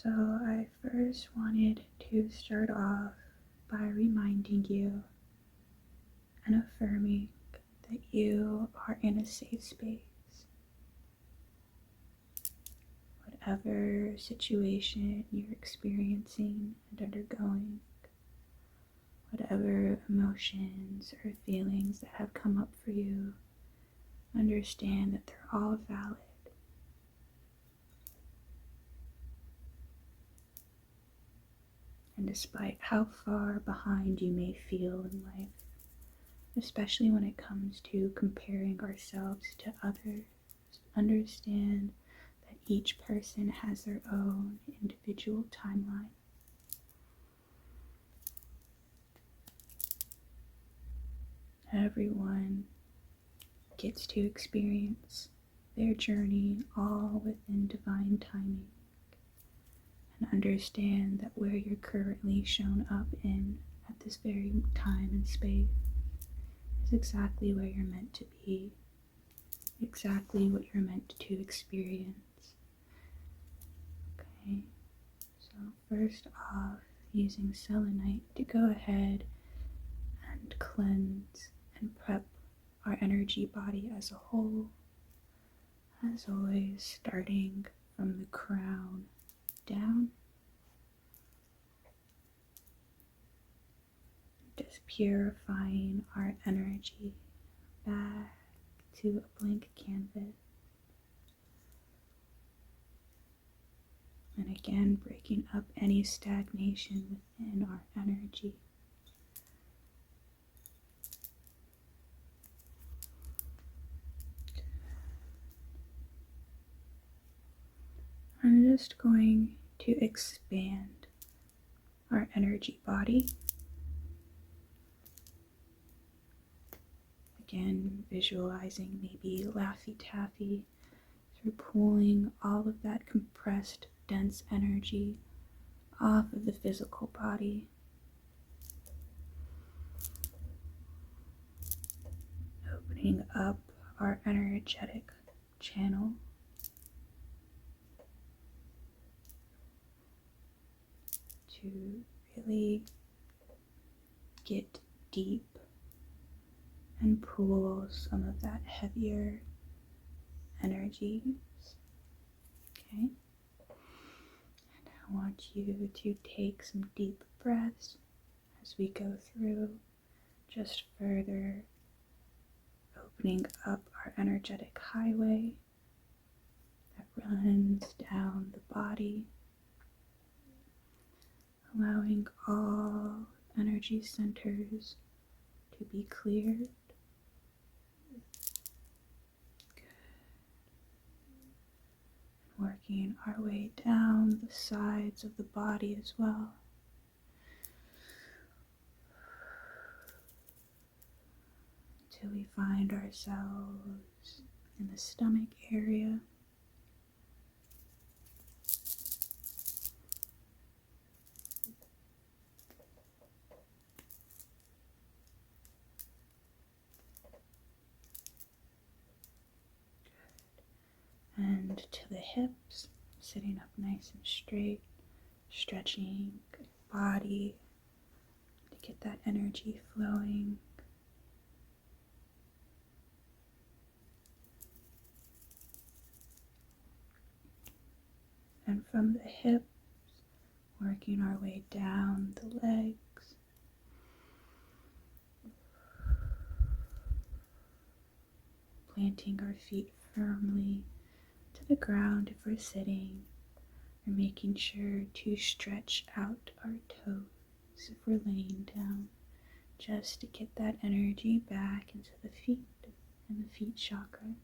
So I first wanted to start off by reminding you and affirming that you are in a safe space. Whatever situation you're experiencing and undergoing, whatever emotions or feelings that have come up for you, understand that they're all valid. And despite how far behind you may feel in life, especially when it comes to comparing ourselves to others, understand that each person has their own individual timeline. Everyone gets to experience their journey all within divine timing. And understand that where you're currently shown up in at this very time and space is exactly where you're meant to be, exactly what you're meant to experience. Okay, so first off, using selenite to go ahead and cleanse and prep our energy body as a whole, as always starting from the crown down, just purifying our energy back to a blank canvas. And again, breaking up any stagnation within our energy. I'm just going to expand our energy body. Again, visualizing maybe Laffy Taffy through pulling all of that compressed, dense energy off of the physical body. Opening up our energetic channel. To really get deep and pull some of that heavier energies. Okay? And I want you to take some deep breaths as we go through, just further opening up our energetic highway that runs down the body, allowing all energy centers to be cleared. Good. And working our way down the sides of the body as well. Until we find ourselves in the stomach area. And to the hips, sitting up nice and straight, stretching the body to get that energy flowing. And from the hips, working our way down the legs, planting our feet firmly to the ground if we're sitting, or making sure to stretch out our toes if we're laying down, just to get that energy back into the feet and the feet chakras.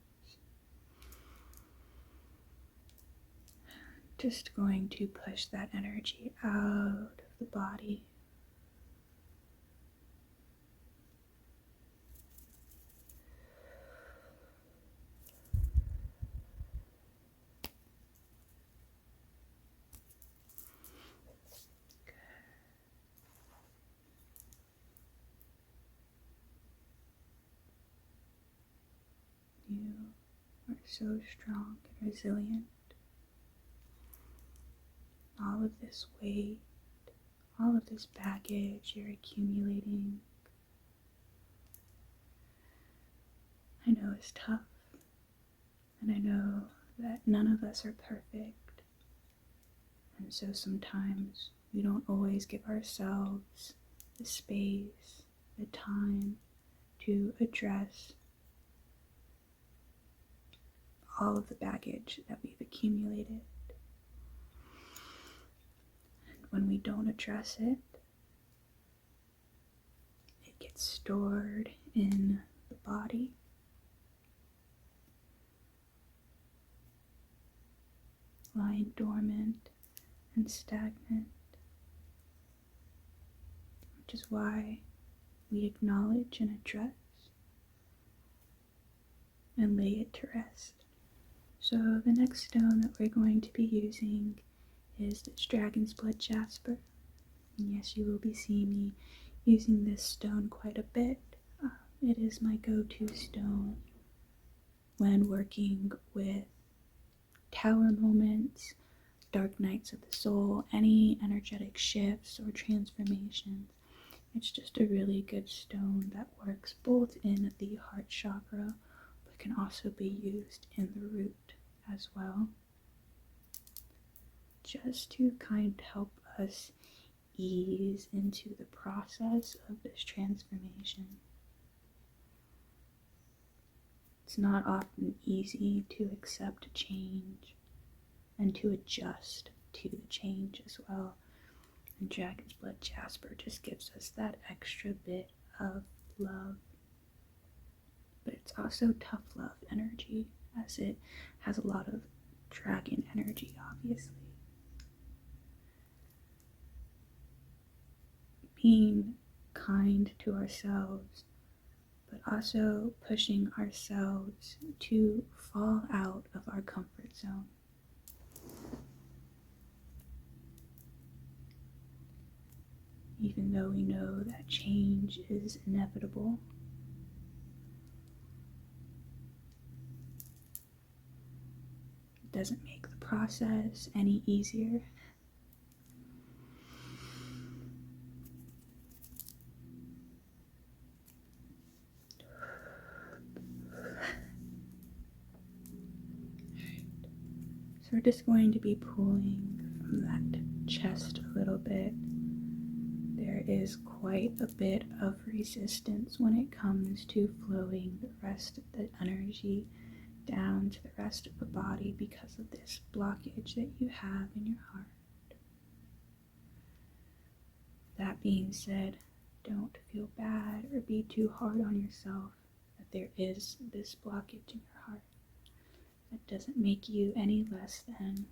Just going to push that energy out of the body. You are so strong and resilient. All all of this weight, all of this baggage you're accumulating. I know it's tough, and I know that none of us are perfect, and so sometimes we don't always give ourselves the space, the time to address all of the baggage that we've accumulated. And when we don't address it, it gets stored in the body. Lying dormant and stagnant, which is why we acknowledge and address and lay it to rest. So the next stone that we're going to be using is this dragon's blood jasper. And yes, you will be seeing me using this stone quite a bit. It is my go-to stone when working with tower moments, dark nights of the soul, any energetic shifts or transformations. It's just a really good stone that works both in the heart chakra, but can also be used in the root as well, just to kind of help us ease into the process of this transformation. It's not often easy to accept change and to adjust to the change as well. And Dragon's Blood Jasper just gives us that extra bit of love. But it's also tough love energy, as it has a lot of dragon energy, obviously. Being kind to ourselves, but also pushing ourselves to fall out of our comfort zone. Even though we know that change is inevitable, it doesn't make the process any easier. So we're just going to be pulling from that chest a little bit. There is quite a bit of resistance when it comes to flowing the rest of the energy down to the rest of the body because of this blockage that you have in your heart. That being said, don't feel bad or be too hard on yourself that there is this blockage in your heart. That doesn't make you any less than.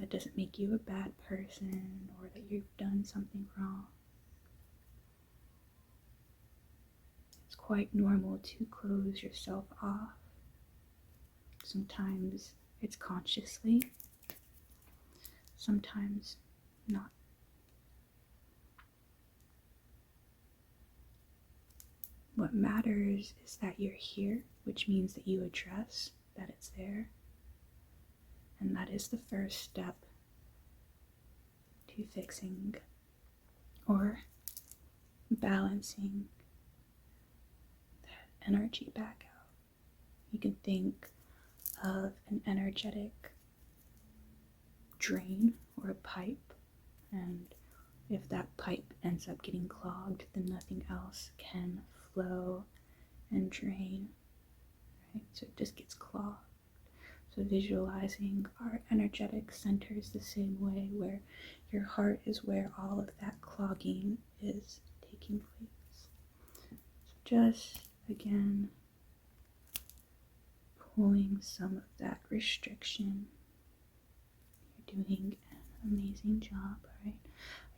That doesn't make you a bad person or that you've done something wrong. It's quite normal to close yourself off. Sometimes it's consciously, sometimes not. What matters is that you're here, which means that you address that it's there. And that is the first step to fixing or balancing that energy back out. You can think of an energetic drain or a pipe, and if that pipe ends up getting clogged, then nothing else can flow and drain, right? So it just gets clogged. So visualizing our energetic centers the same way, where your heart is where all of that clogging is taking place. So just, again, pulling some of that restriction. You're doing an amazing job, alright?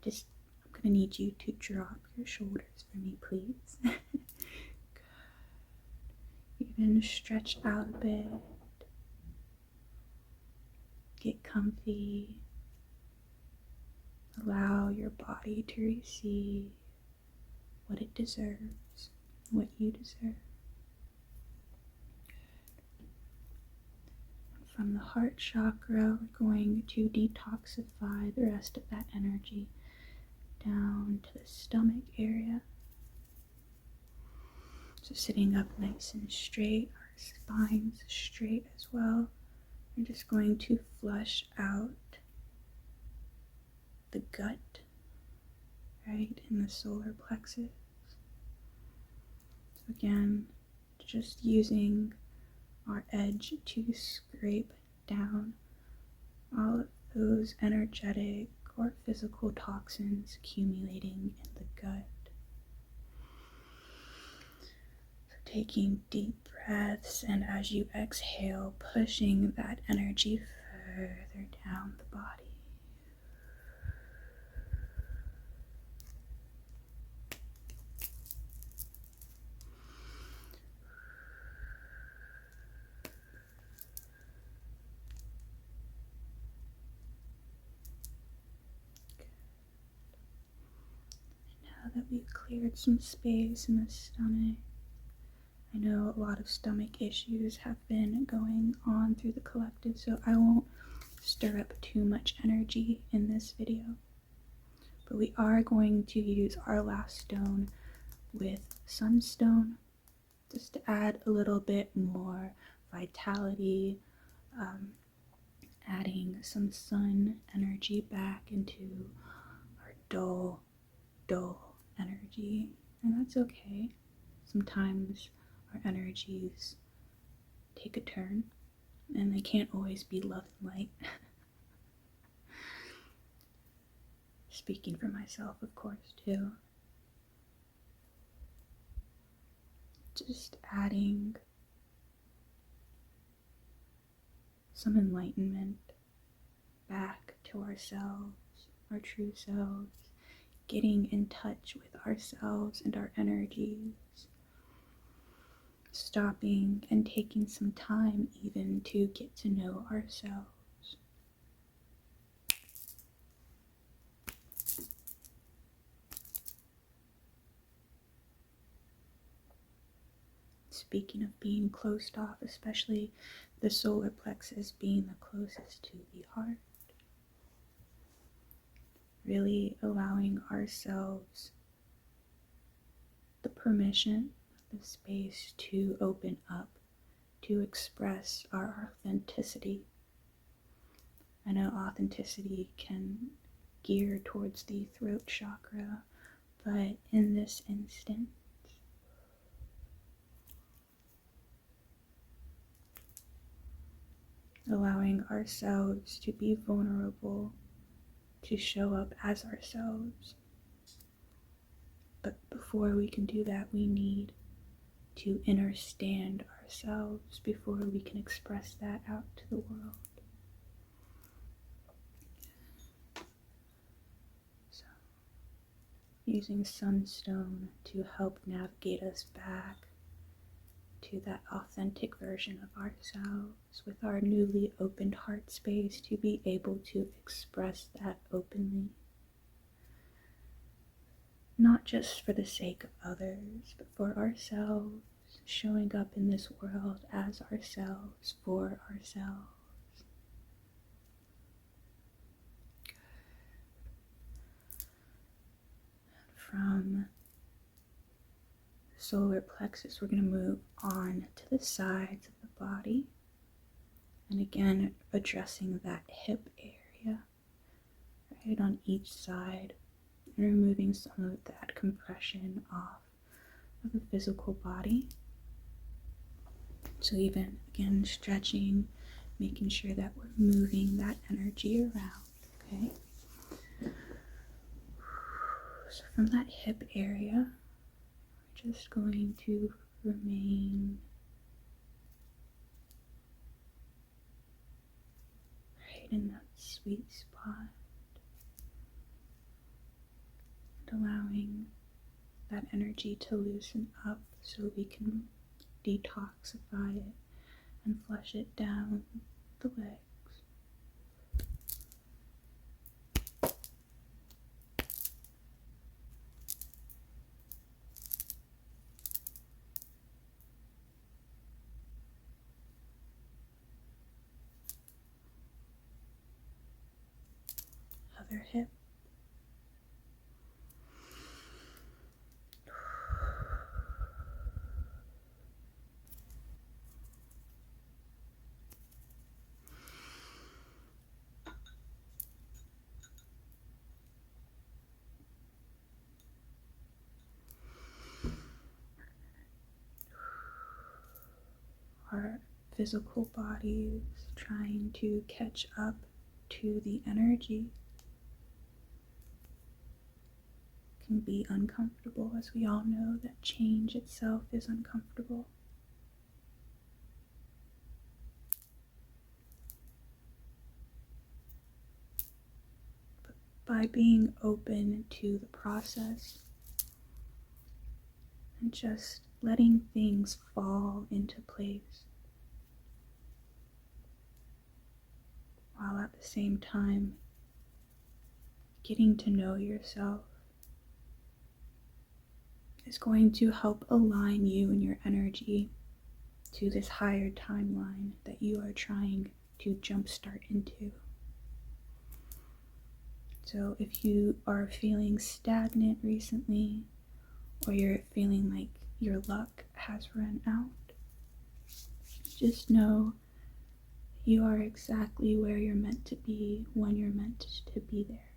I'm gonna need you to drop your shoulders for me, please. Good. Even stretch out a bit. Get comfy. Allow your body to receive what it deserves, what you deserve. from the heart chakra, we're going to detoxify the rest of that energy down to the stomach area. So sitting up nice and straight, our spine's straight as well. We're just going to flush out the gut, right, in the solar plexus. So again, just using our edge to scrape down all of those energetic or physical toxins accumulating in the gut. So taking deep breaths, and as you exhale, pushing that energy further down the body. Now that we've cleared some space in the stomach, I know a lot of stomach issues have been going on through the collective, so I won't stir up too much energy in this video. But we are going to use our last stone with Sunstone, just to add a little bit more vitality, adding some sun energy back into our dull energy. And that's okay. Sometimes our energies take a turn, and they can't always be love and light. Speaking for myself, of course, too. Just adding some enlightenment back to ourselves, our true selves, getting in touch with ourselves and our energies, stopping and taking some time even to get to know ourselves. Speaking of being closed off, especially the solar plexus being the closest to the heart, really allowing ourselves the permission, the space to open up, to express our authenticity. I know authenticity can gear towards the throat chakra, but in this instance, allowing ourselves to be vulnerable, to show up as ourselves. But before we can do that, we need to innerstand ourselves before we can express that out to the world. So, using Sunstone to help navigate us back to that authentic version of ourselves with our newly opened heart space, to be able to express that openly. Not just for the sake of others, but for ourselves, showing up in this world as ourselves, for ourselves. From the solar plexus, we're going to move on to the sides of the body. And again, addressing that hip area, right on each side, and removing some of that compression off of the physical body. So even, again, stretching, making sure that we're moving that energy around, okay? So from that hip area, we're just going to remain right in that sweet spot, and allowing that energy to loosen up so we can detoxify it and flush it down the legs. other hip. Our physical bodies trying to catch up to the energy can be uncomfortable, as we all know that change itself is uncomfortable. But by being open to the process and just letting things fall into place, while at the same time getting to know yourself, is going to help align you and your energy to this higher timeline that you are trying to jumpstart into. So if you are feeling stagnant recently, or you're feeling like your luck has run out, just know you are exactly where you're meant to be when you're meant to be there.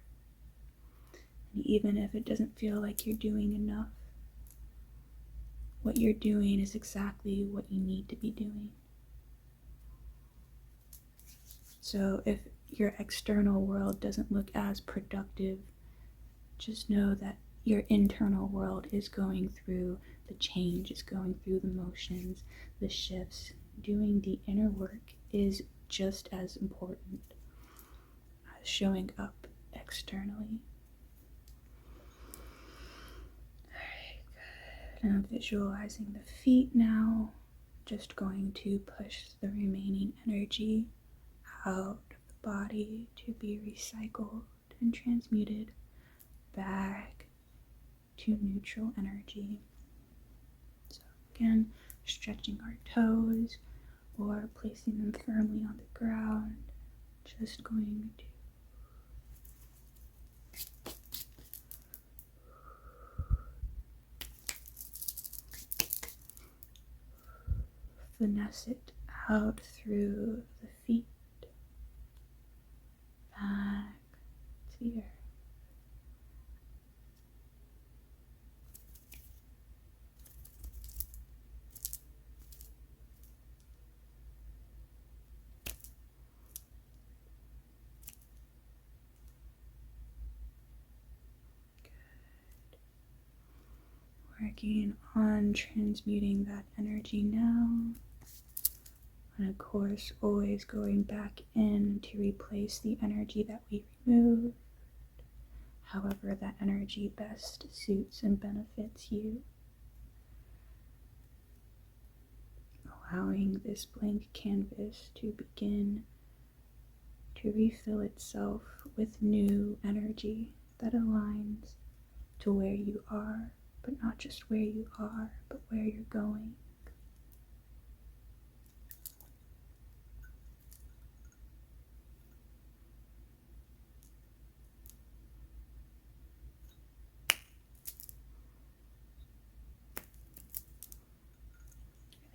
And even if it doesn't feel like you're doing enough, what you're doing is exactly what you need to be doing. So if your external world doesn't look as productive, just know that your internal world is going through the change, is going through the motions, the shifts. Doing the inner work is just as important as showing up externally. And I'm visualizing the feet now, just going to push the remaining energy out of the body to be recycled and transmuted back to neutral energy. So again, stretching our toes or placing them firmly on the ground, just going to finesse it out through the feet, back to the earth. Working on transmuting that energy now. And of course, always going back in to replace the energy that we removed. However, that energy best suits and benefits you. Allowing this blank canvas to begin to refill itself with new energy that aligns to where you are, but not just where you are, but where you're going.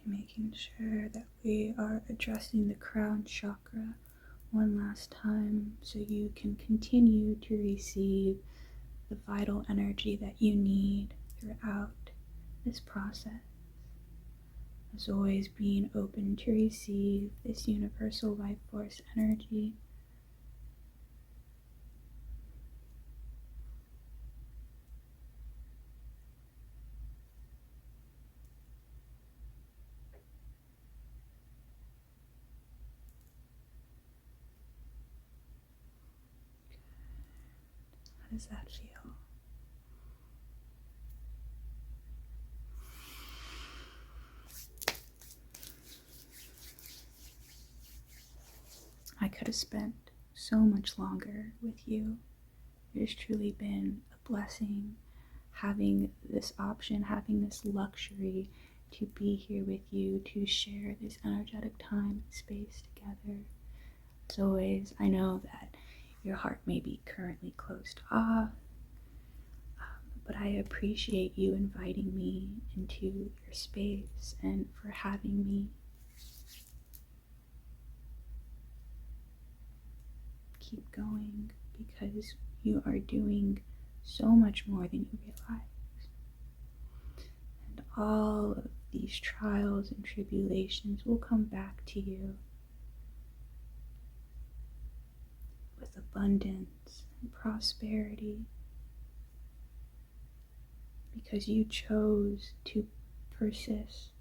Really making sure that we are addressing the crown chakra one last time so you can continue to receive the vital energy that you need throughout this process. As always, being open to receive this universal life force energy. How does that feel? I could have spent so much longer with you. It has truly been a blessing having this option, having this luxury to be here with you, to share this energetic time and space together. As always, I know that Your heart may be currently closed off, but I appreciate you inviting me into your space and for having me keep going, because you are doing so much more than you realize. And all of these trials and tribulations will come back to you with abundance and prosperity, because you chose to persist.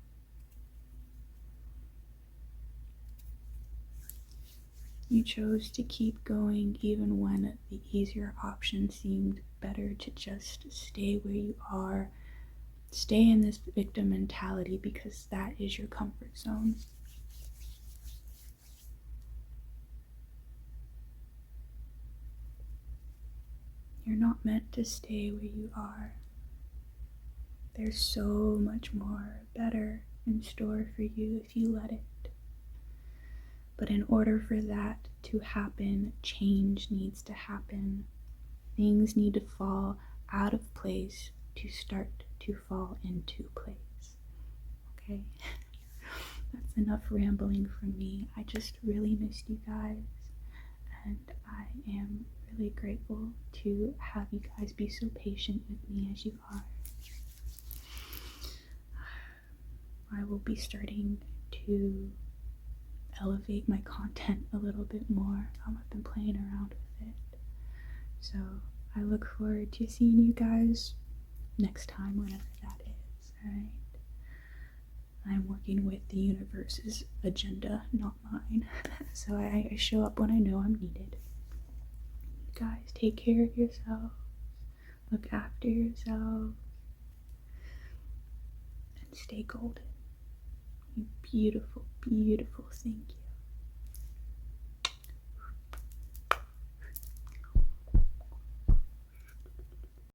You chose to keep going even when the easier option seemed better to just stay where you are, stay in this victim mentality, because that is your comfort zone. You're not meant to stay where you are. There's so much more better in store for you if you let it. But in order for that to happen, change needs to happen. Things need to fall out of place to start to fall into place. Okay? That's enough rambling from me. I just really missed you guys, and I am really grateful to have you guys be so patient with me as you are. I will be starting to elevate my content a little bit more. I've been playing around with it. So I look forward to seeing you guys next time, whenever that is, alright? I'm working with the universe's agenda, not mine. So I show up when I know I'm needed. You guys, take care of yourself. Look after yourself. And stay golden. You beautiful, beautiful, thank you.